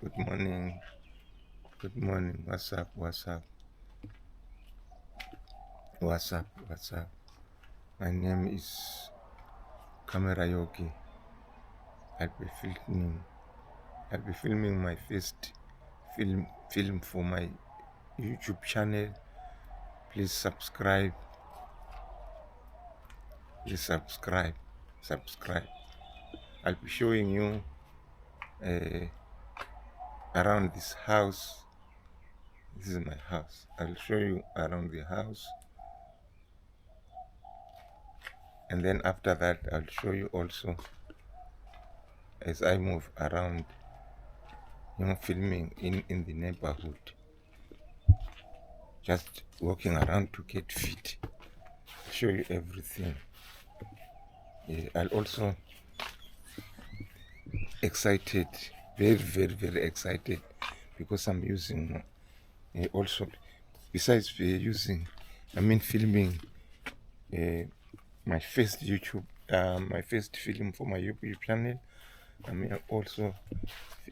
Good morning. Good morning. What's up? What's up? What's up? What's up? My name is Camera Yogi. I'll be filming my first film for my YouTube channel. Please subscribe. Please subscribe. Subscribe. I'll be showing you around this house. This is my house. I'll show you around the house, and then after that I'll show you also as I move around, filming in the neighborhood, just walking around to get fit. I'll show you everything. I'll also excited, very excited, because I'm using also, besides filming my first my first film for my YouTube channel. I'm also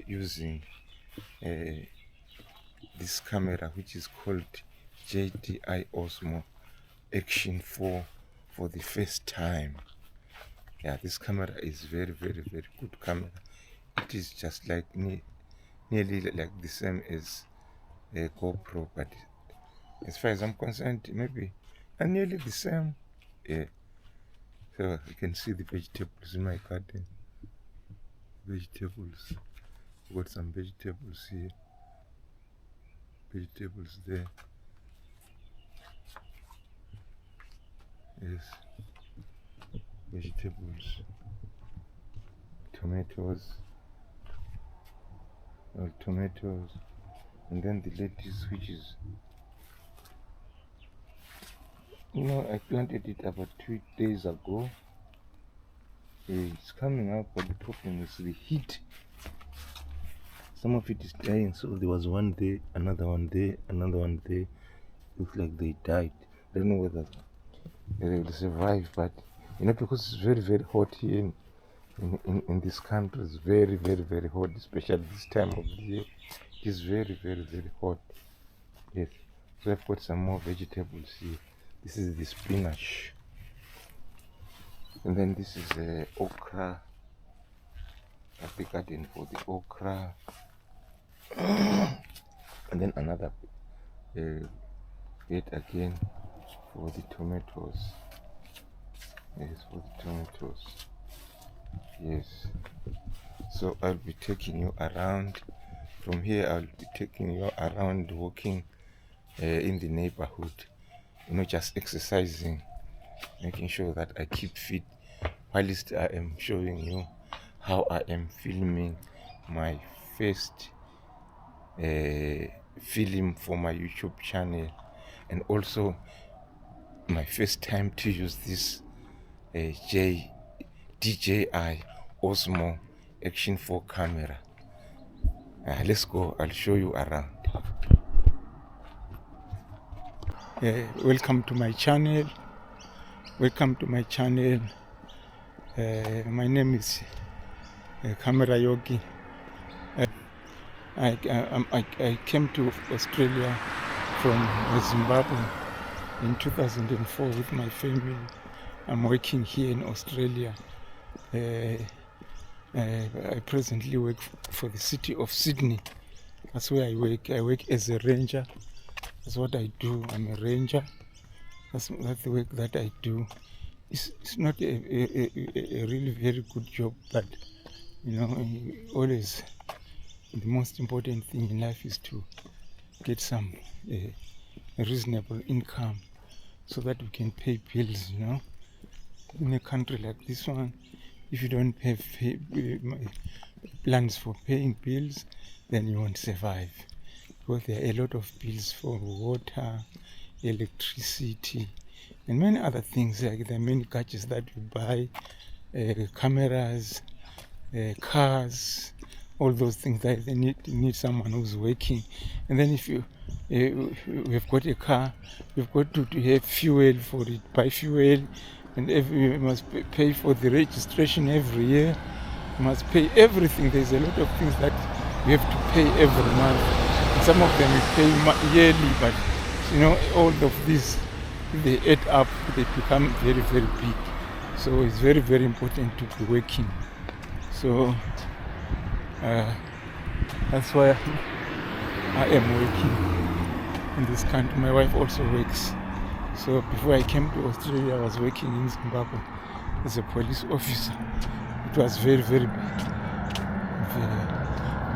using this camera, which is called DJI Osmo Action4 for the first time. This camera is very good camera. It is just like nearly like the same as a GoPro, but as far as I'm concerned, maybe nearly the same. So you can see the vegetables in my garden. Vegetables. Got some vegetables here. Vegetables there. Yes. Vegetables. Tomatoes. Tomatoes. And then the lettuce, which is, I planted it about 2 days ago. It's coming up, but the problem is the heat. Some of it is dying, so there was one day, another one day, another one day. Looks like they died. I don't know whether they will survive, but because it's very hot here in this country. It's very hot, especially this time of the year. It is very hot. Yes. So I've got some more vegetables here. This is the spinach. And then this is okra. I've the garden for the okra. And then another bed again for the tomatoes. Yes, for the tomatoes. Yes. So I'll be taking you around. From here I'll be taking you around, walking in the neighborhood. Just exercising, making sure that I keep fit, whilst I am showing you how I am filming my first film for my YouTube channel, and also my first time to use this DJI Osmo Action4 camera. Let's go. I'll show you around. Welcome to my channel. Welcome to my channel. My name is Camera Yogi. I came to Australia from Zimbabwe in 2004 with my family. I'm working here in Australia. I presently work for the city of Sydney. That's where I work. I work as a ranger. That's what I do. I'm a ranger. That's the work that I do. It's not a really very good job, but always the most important thing in life is to get some a reasonable income so that we can pay bills. In a country like this one, if you don't have plans for paying bills, then you won't survive. Because there are a lot of bills for water, electricity, and many other things. Like there are many gadgets that we buy, cameras, cars, all those things that they need someone who's working. And then if we've got a car, we've got to have fuel for it, buy fuel, and you must pay for the registration every year. You must pay everything. There's a lot of things that you have to pay every month. And some of them you pay yearly, but you know, all of these, if they add up, they become very, very big. So it's very, very important to be working. So that's why I am working in this country. My wife also works. So before I came to Australia, I was working in Zimbabwe as a police officer. It was very, very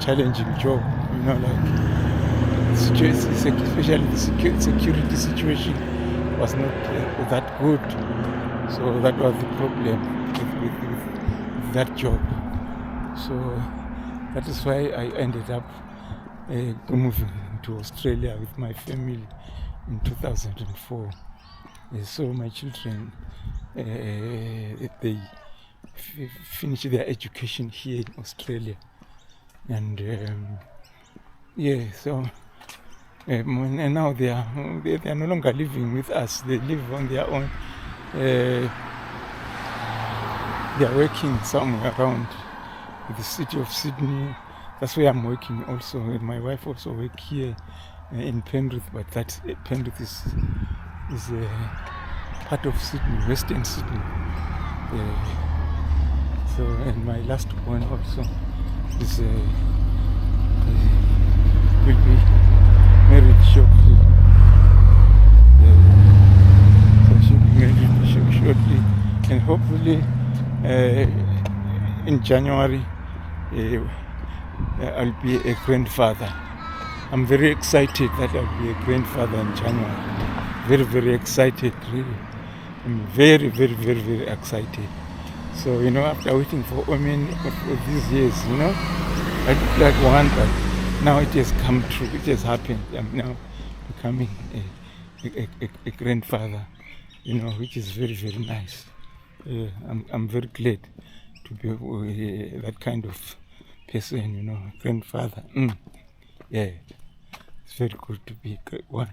challenging job, you know, like especially the security situation was not that good. So that was the problem with that job. So that is why I ended up moving to Australia with my family in 2004. So my children, they finished their education here in Australia, and so and now they are no longer living with us. They live on their own. They are working somewhere around the city of Sydney. That's where I'm working also. My wife also works here in Penrith, but that Penrith is part of Sydney, Western Sydney. So, and my last born also is will be married shortly. So she'll be married shortly, and hopefully in January I'll be a grandfather. I'm very excited that I'll be a grandfather in January. Very, very excited, really. I'm very, very, very, very excited. So, you know, after waiting for these years, you know, I look like one, but now it has come true. It has happened. I'm now becoming a grandfather, you know, which is very, very nice. I'm very glad to be that kind of person, you know, grandfather. Yeah, it's very good to be one.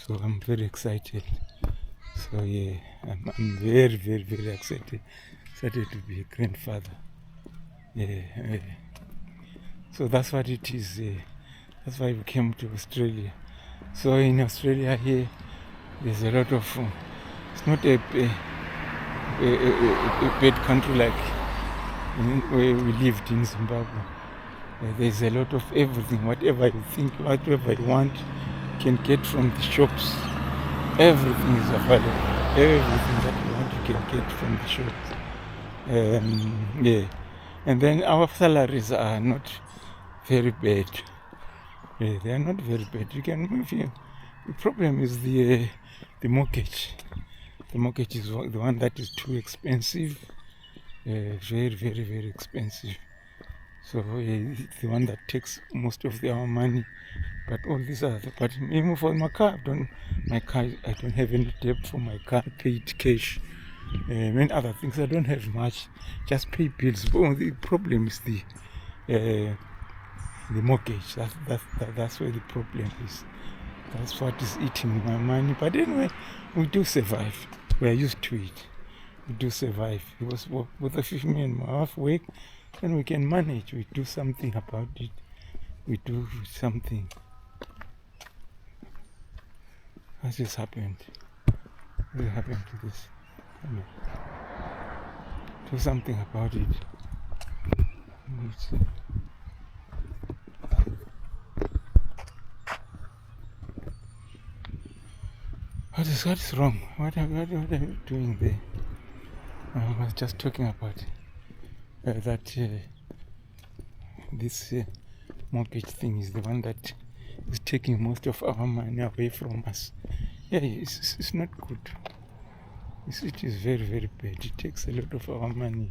So I'm very excited. So yeah, I'm very, very, very excited to be a grandfather. Yeah. So that's what it is. That's why we came to Australia. So in Australia here, there's a lot of. It's not a bad country like where we lived in Zimbabwe. There's a lot of everything. Whatever you think, whatever you want, you can get from the shops. Everything is available. Everything that you want, you can get from the shops. Yeah. And then our salaries are not very bad. Yeah, they are not very bad. You can move here. The problem is the mortgage. The mortgage is the one that is too expensive. Very, very, very expensive. So it's the one that takes most of our money. But all these other, but even for my car, I don't have any debt for my car. I paid cash. Many other things I don't have much. Just pay bills. But the problem is the mortgage. That's where the problem is. That's what is eating my money. But anyway, we do survive. We are used to it. We do survive. Because both of me and my wife work, and we can manage. We do something about it. We do something. What just happened? What happened to this? Do something about it. What is wrong? What are you doing there? I was just talking about that this mortgage thing is the one that is taking most of our money away from us. Yeah, it's not good. It is very, very bad. It takes a lot of our money.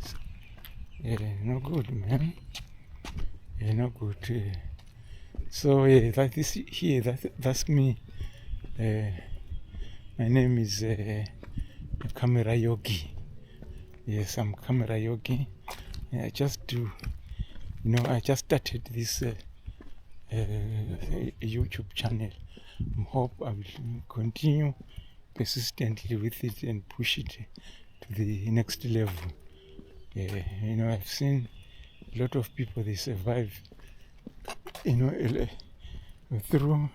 Yeah, no good, man. Yeah, no good. So that is here. That's me. My name is Camera Yogi. Yes, I'm Camera Yogi. I just do. I just started this YouTube channel. I hope I will continue persistently with it and push it to the next level. I've seen a lot of people, they survive through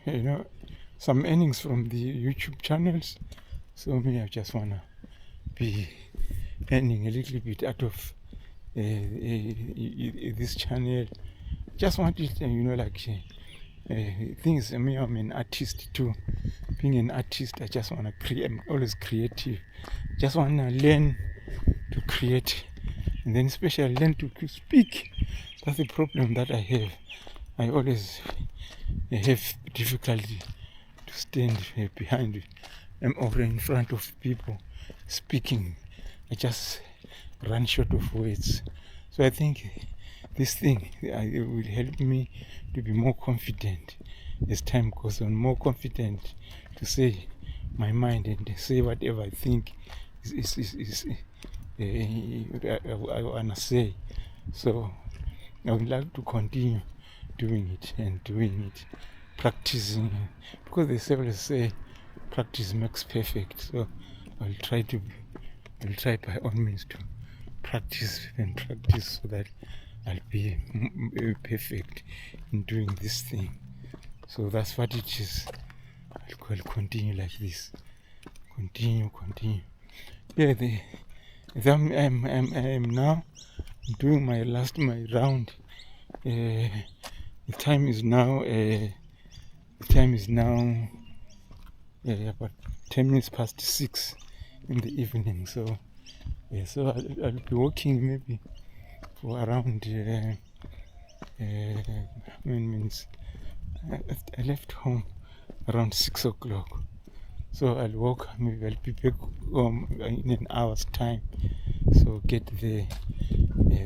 some earnings from the YouTube channels. So me, I just wanna be earning a little bit out of this channel. Just want it, things. I mean, I'm an artist too. Being an artist, I just wanna create. I'm always creative. Just wanna learn to create, and then especially learn to speak. That's the problem that I have. I always have difficulty to stand behind or in front of people speaking. I just run short of words. So I think this thing will help me to be more confident as time goes on, more confident to say my mind and say whatever I think I wanna say. So I would like to continue doing it, practicing, because they always say practice makes perfect. So I'll try by all means to practice so that I'll be perfect in doing this thing. So that's what it is. I'll continue like this. Continue. Yeah, I'm now doing my round. The time is now about 10 minutes past 6 in the evening. So so I'll be walking maybe for around minutes. I left home around 6 o'clock. So I'll walk, maybe I'll be back home in an hour's time. So get there,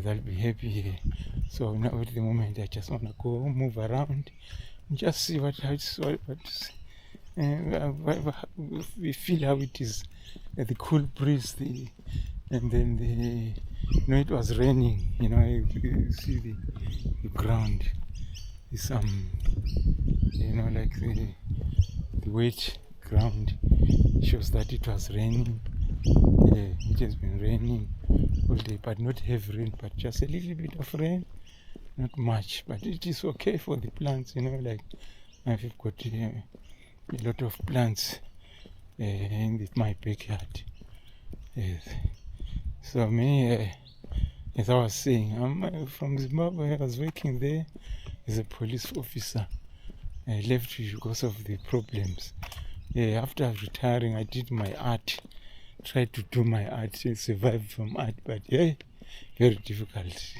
I'll be happy. So now at the moment I just want to go move around and just see we feel how it is, the cool breeze, and then it was raining, you see the ground is like the wet ground shows that it was raining. It has been raining all day, but not heavy rain, but just a little bit of rain, not much, but it is okay for the plants, like I've got a lot of plants in my backyard. Yes. So me, as I was saying, I'm from Zimbabwe. I was working there as a police officer. I left because of the problems. After retiring, I did my art, tried to do my art, survive from art, but very difficult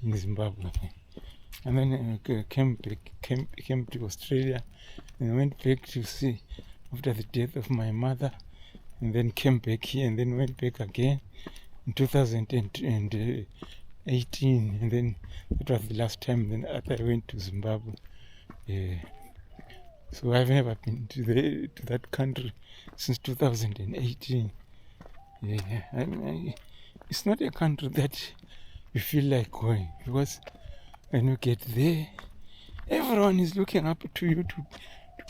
in Zimbabwe. And then I came to Australia, and I went back to see after the death of my mother, and then came back here, and then went back again in 2018, and then that was the last time. Then after I went to Zimbabwe. So I've never been to that country since 2018. It's not a country that you feel like going, because when you get there, everyone is looking up to you to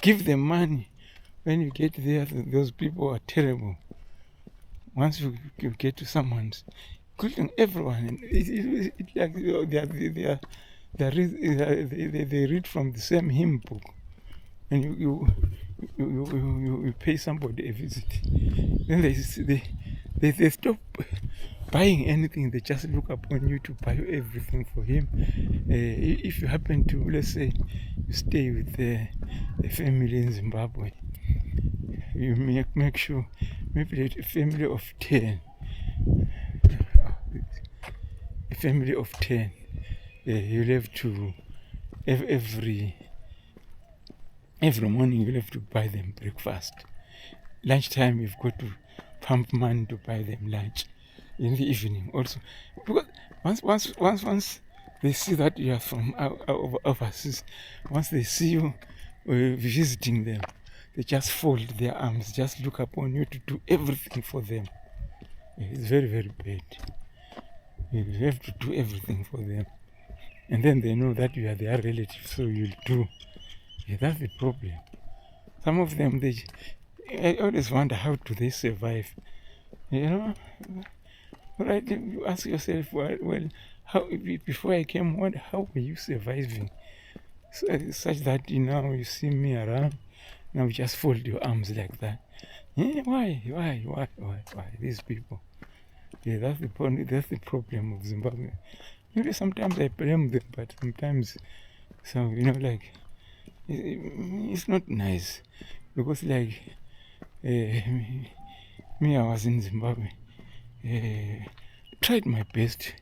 give them money. When you get there, those people are terrible. Once you get to someone's, including everyone, it's like they read from the same hymn book, and you pay somebody a visit. Then they stop buying anything. They just look upon you to buy everything for him. If you happen to, let's say, you stay with a family in Zimbabwe, you make sure maybe a family of 10. A family of 10. You'll have to every morning you'll have to buy them breakfast. Lunchtime you've got to pump money to buy them lunch. In the evening also, because once they see that you are from overseas, once they see you visiting them, they just fold their arms, just look upon you to do everything for them. It's very, very bad. You have to do everything for them, and then they know that you are their relative, so you'll do. That's the problem. Some of them, I always wonder, how do they survive? Right? You ask yourself, well, how before I came, how were you surviving? such that you see me around, now you just fold your arms like that. Why these people? Yeah, that's the point. That's the problem of Zimbabwe. Maybe sometimes I blame them, but sometimes, so it's not nice, because me, I was in Zimbabwe. Tried my best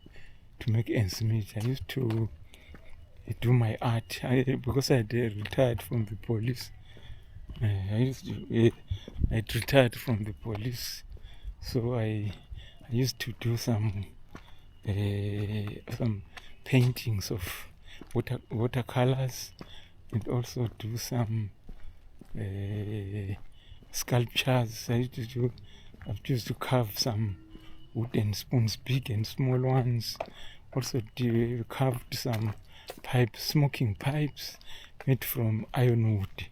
to make ends meet. I used to do my art because I had retired from the police. I retired from the police, so I used to do some paintings of watercolors, and also do some sculptures. I used to carve some wooden spoons, big and small ones. Also carved some pipes, smoking pipes made from ironwood.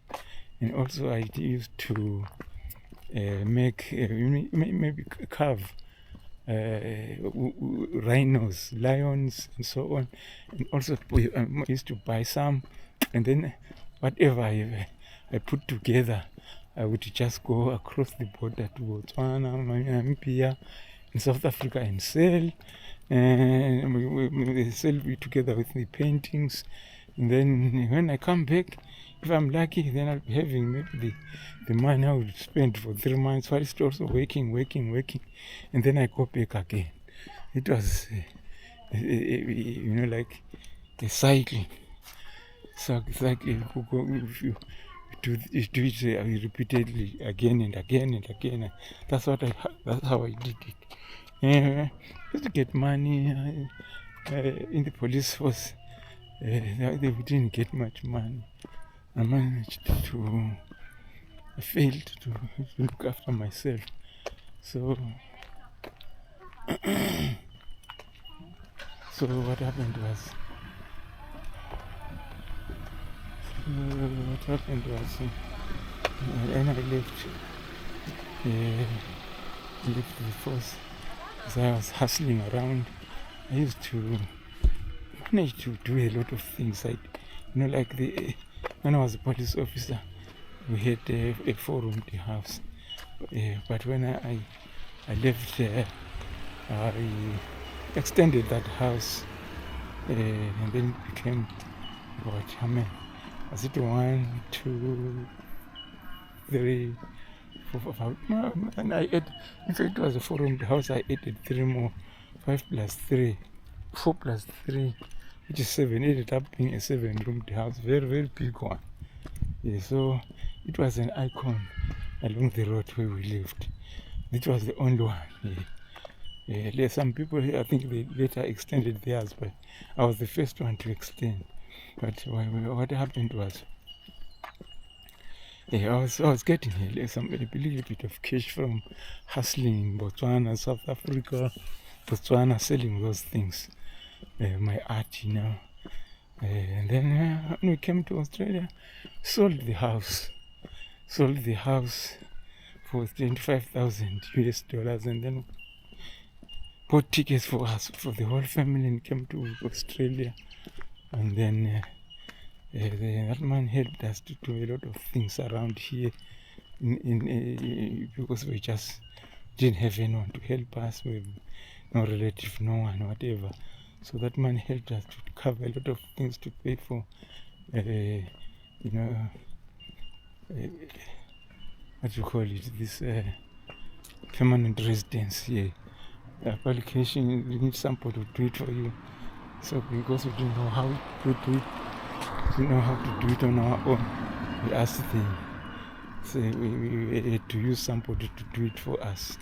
And also I used to make, maybe carve rhinos, lions, and so on. And also I used to buy some, and then whatever I put together, I would just go across the border to Botswana, Namibia, in South Africa, and sell. And we sell it together with the paintings. And then when I come back, if I'm lucky, then I'll be having maybe the money I would spend for 3 months, while it's also working, and then I go back again. It was, like a cycle. So it's like if you do it repeatedly again and again. That's how I did it. Just to get money in the police force. They didn't get much money. I failed to look after myself. So what happened was, when I left the force, as I was hustling around, I used to manage to do a lot of things. When I was a police officer, we had a 4-roomed house. But when I left, I extended that house, and then it became was it 1, 2, 3, 4, 5? And I added, in fact, it was a 4-roomed house. I added 3 more, 5 plus 3, 4 plus 3, which is 7. It ended up being a 7-roomed house, very, very big one. Yeah, so it was an icon along the road where we lived. It was the only one. Yeah. Some people, I think they later extended theirs, but I was the first one to extend. But what happened was, I was getting a little bit of cash from hustling in Botswana, South Africa, selling those things, my art, and then when we came to Australia, sold the house for $25,000, and then bought tickets for us, for the whole family, and came to Australia. And then that man helped us to do a lot of things around here, because we just didn't have anyone to help us. We no relative, no one, whatever. So that man helped us to cover a lot of things, to pay for, what do you call it, this permanent residence here. Application, you need somebody to do it for you. So because we didn't know how to do it, on our own, we asked them. So we had to use somebody to do it for us.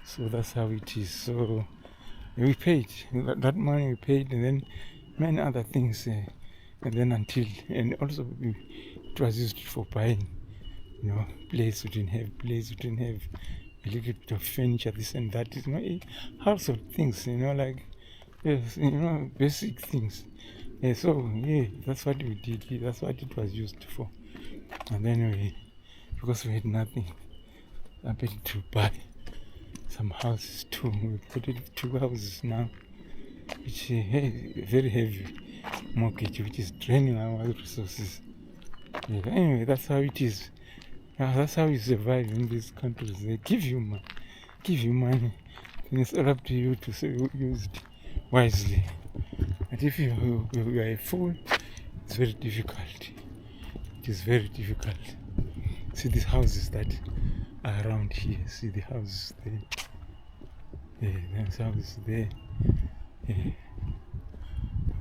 So that's how it is. So we paid that money. We paid, and then many other things, and then and also it was used for buying, place we didn't have, a little bit of furniture, this and that, household things, basic things. So that's what we did. That's what it was used for. And then because we had nothing, I happened to buy some houses too. We put it 2 houses now, which very heavy. mortgage, which is draining our resources. Yeah, anyway, that's how it is. That's how you survive in these countries. They give you money, and it's all up to you to use it wisely. But if you are a fool, it's very difficult. It is very difficult. See these houses that are around here. See the houses there. Yeah, those houses there. Yeah.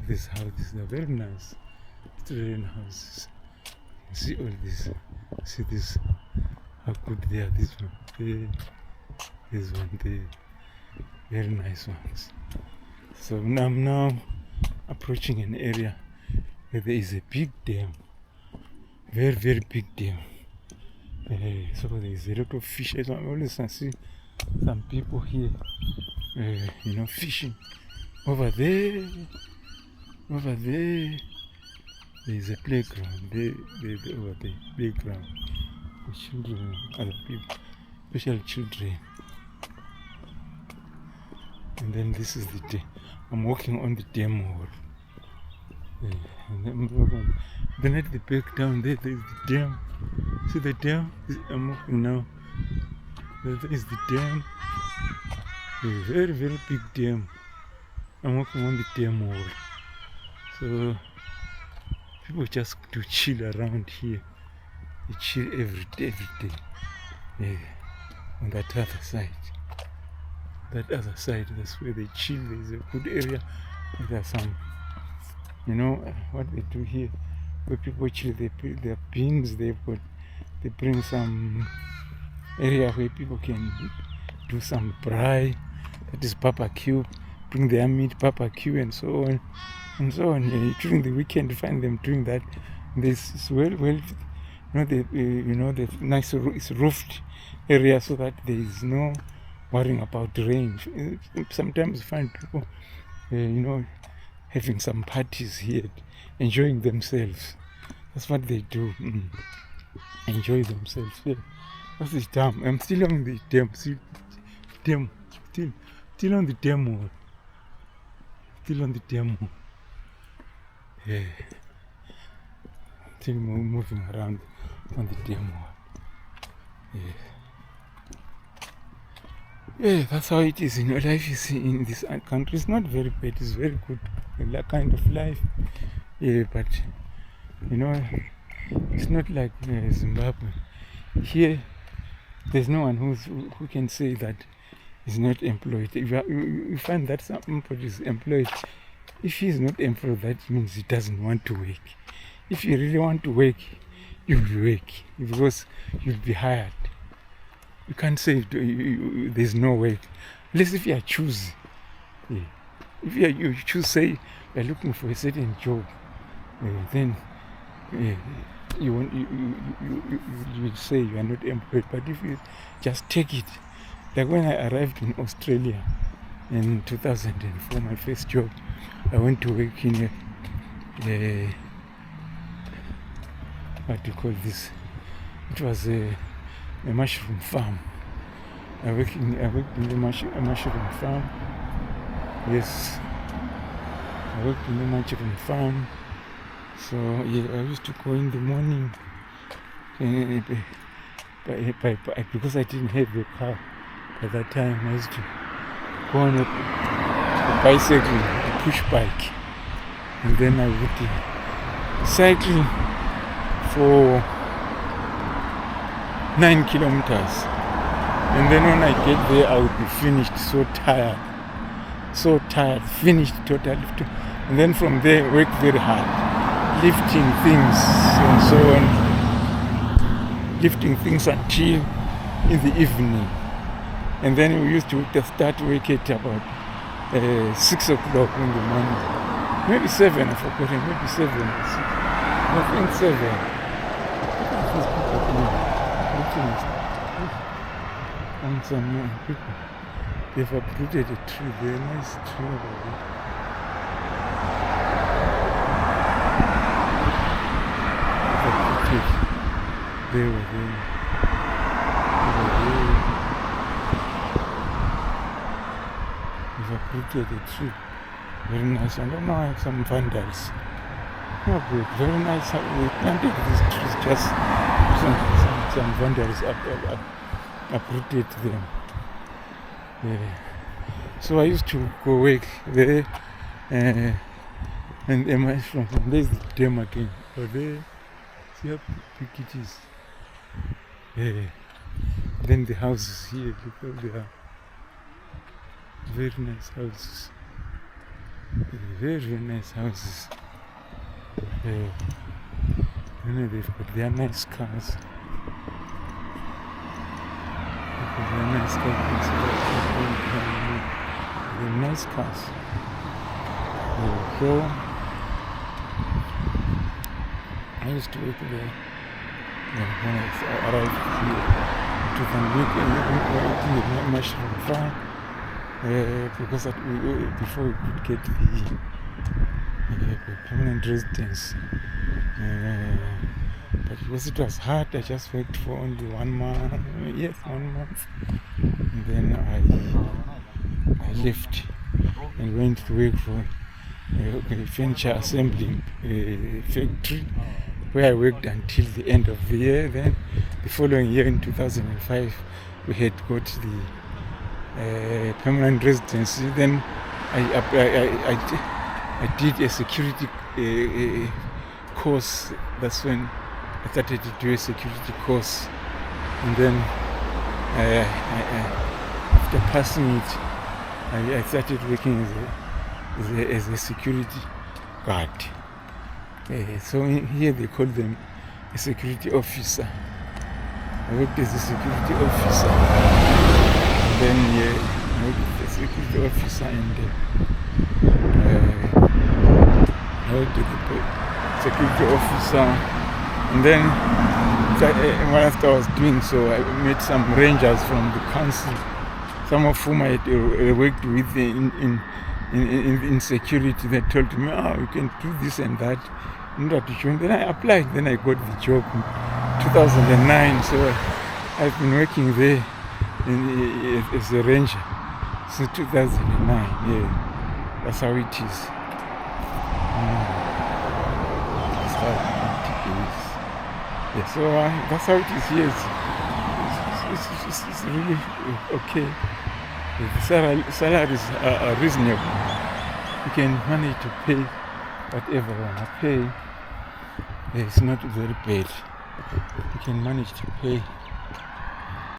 These houses are very nice. Australian houses. See all this. See this. How good they are. This one there. This one there. Very nice ones. So I'm now approaching an area where there is a big dam. Very, very big dam. So there is a lot of fish. I always see some people here, fishing. Over there, there is a playground. Over there, playground. The children, other people, especially children. And then this is the dam. I'm walking on the dam wall. And then at the back down there, there is the dam. See the dam? I'm walking now. There is the dam. A very, very big dam. I'm walking on the dam wall. So people just do chill around here. They chill every day. Yeah. On that other side. That other side, that's where they chill. There's a good area. There's some, what they do here, where people chill, they put their bins, they bring some area where people can do some braai, that is barbecue, bring their meat, barbecue, and so on. Yeah, during the weekend, you find them doing that. This is the nice, it's roofed area so that there is no worrying about rain. Sometimes you find people, having some parties here, enjoying themselves. That's what they do. Enjoy themselves. Yeah. What's this dam? I'm still on the dam. Still on the dam wall. Still on the dam wall. Yeah. Still moving around on the dam wall. Yeah. Yeah, that's how it is. Life is in this country. It's not very bad. It's very good. That kind of life. Yeah, but it's not like Zimbabwe. Here, there's no one who can say that is not employed. If you find that somebody is employed, if he is not employed, that means he doesn't want to work. If you really want to work, you'll work because you'll be hired. You can't say there's no work, unless if you are choosing. Yeah. If you choose, say you're looking for a certain job, then you will say you are not employed. But if you just take it, like when I arrived in Australia in 2004, my first job, I went to work in a what do you call this? It was a mushroom farm. I worked in a mushroom farm. Yes, I worked in a mushroom farm. So yeah, I used to go in the morning, because I didn't have a car at that time. I used to go on a bicycle, a push bike, and then I would cycle for 9 kilometers, and then when I get there I would be finished, so tired, finished totally, and then from there work very hard, lifting things and so on, lifting things until in the evening, and then we used to start work at about 6 o'clock in the morning, maybe 7, I forgot, maybe 7, I think 7. And some people, they've uprooted a tree, very nice tree over there. They were there. They've uprooted a tree, very nice. I don't know, I have some vandals Oh, good. Very nice. We planted these trees, just some vandals uprooted them. Yeah. So I used to go work there, and my friend, there's the dam again. Oh, there, see how big it is. Yeah. Then the houses here, look how they are. Very nice houses. Very, very nice houses. Yeah. And they've got their nice cars. They're nice cars. They're nice cars. So I used to work there when I arrived here to the mushroom farm because before we could get the permanent residence. But because it was hard, I just worked for only 1 month. Yes, 1 month. And then I left and went to work for a furniture assembling factory, where I worked until the end of the year. Then the following year, in 2005, we had got the permanent residency. Then I did a security course. That's when I started to do a security course, and then after passing it, I started working as a security guard. So here they call them a security officer. I worked as a security officer, and then I worked as a security officer, and I worked as a security officer, and then whilst I was doing so, I met some rangers from the council, some of whom I had worked with in security. They told me, you can do this and that. Then I applied. Then I got the job in 2009. So I've been working there as a ranger since 2009. Yeah, that's how it is. That's how it is. Yeah, so that's how it is here. It's really okay. The salaries are reasonable. You can manage to pay whatever you want to pay. It's not very bad. You can manage to pay